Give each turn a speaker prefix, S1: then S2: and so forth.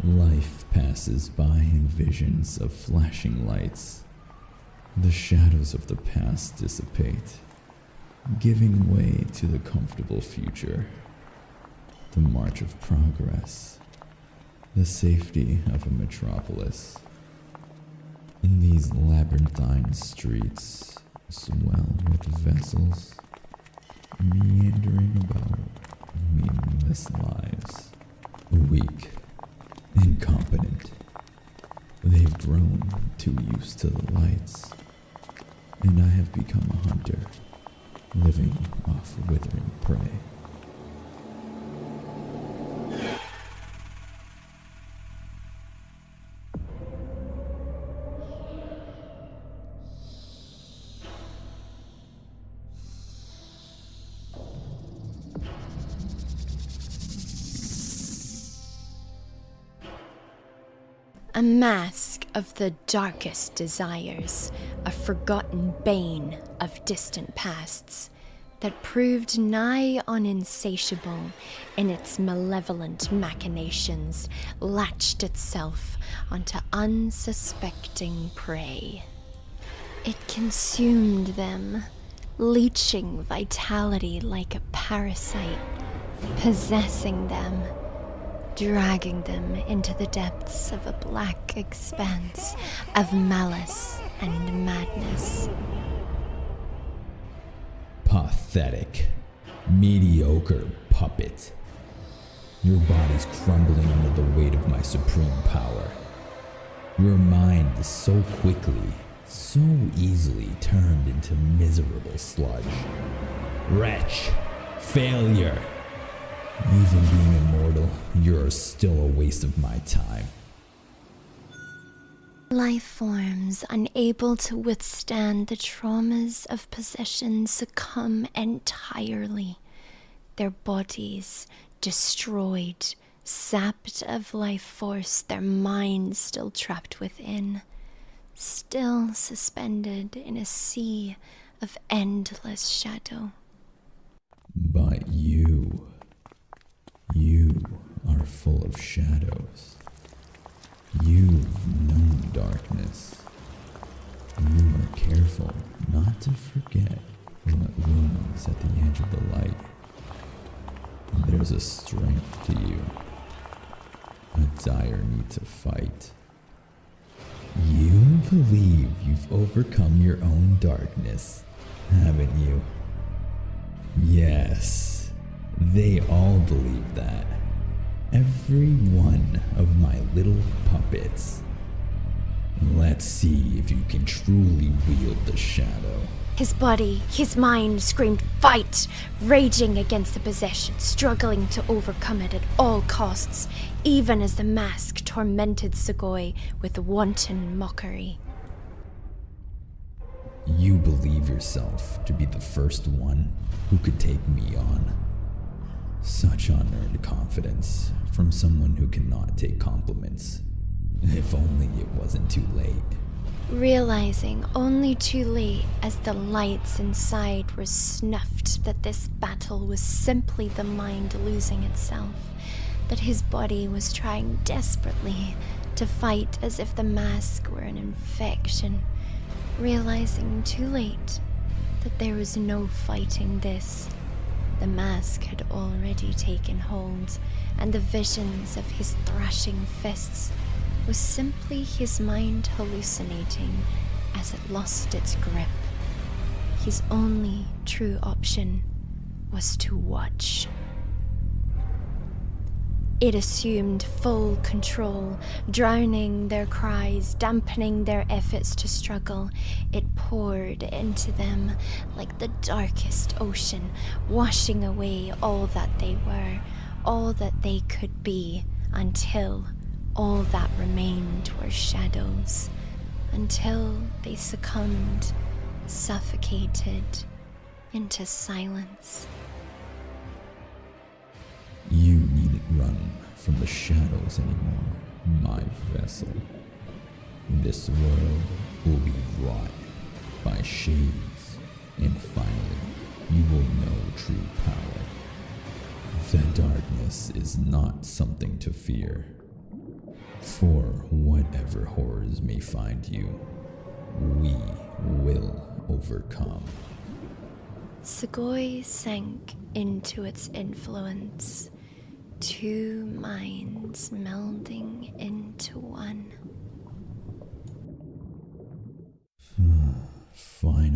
S1: Life passes by in visions of flashing lights. The shadows of the past dissipate, giving way to the comfortable future. The march of progress, the safety of a metropolis. In these labyrinthine streets swell with vessels, meandering about meaningless lives. Weak, incompetent, they've grown too used to the lights, and I have become a hunter, living off withering prey.
S2: A mask of the darkest desires, a forgotten bane of distant pasts, that proved nigh on insatiable in its malevolent machinations, latched itself onto unsuspecting prey. It consumed them, leeching vitality like a parasite, possessing them, dragging them into the depths of a black expanse of malice and madness.
S1: Pathetic, mediocre puppet. Your body's crumbling under the weight of my supreme power. Your mind is so quickly, so easily turned into miserable sludge. Wretch, failure. Even being immortal, you're still a waste of my time.
S2: Life forms unable to withstand the traumas of possession succumb entirely. Their bodies destroyed, sapped of life force, their minds still trapped within, still suspended in a sea of endless shadow.
S1: But you are full of shadows. You've known darkness. You are careful not to forget what looms at the edge of the light. There's a strength to you, a dire need to fight. You believe you've overcome your own darkness, haven't you? Yes, they all believe that. Every one of my little puppets. Let's see if you can truly wield the shadow.
S2: His body, his mind screamed fight, raging against the possession, struggling to overcome it at all costs, even as the mask tormented Sxgoi with wanton mockery.
S1: You believe yourself to be the first one who could take me on. Such unearned confidence from someone who cannot take compliments. If only it wasn't too late.
S2: Realizing only too late as the lights inside were snuffed that this battle was simply the mind losing itself, that his body was trying desperately to fight as if the mask were an infection. Realizing too late that there was no fighting this. The mask had already taken hold, and the visions of his thrashing fists was simply his mind hallucinating as it lost its grip. His only true option was to watch. It assumed full control, drowning their cries, dampening their efforts to struggle. It poured into them like the darkest ocean, washing away all that they were, all that they could be, until all that remained were shadows, until they succumbed, suffocated into silence.
S1: You needn't run from the shadows anymore, my vessel. This world will be wrought by shades, and finally you will know true power. The darkness is not something to fear. For whatever horrors may find you, we will overcome.
S2: Sxgoi sank into its influence, two minds melding into one.
S1: Finally.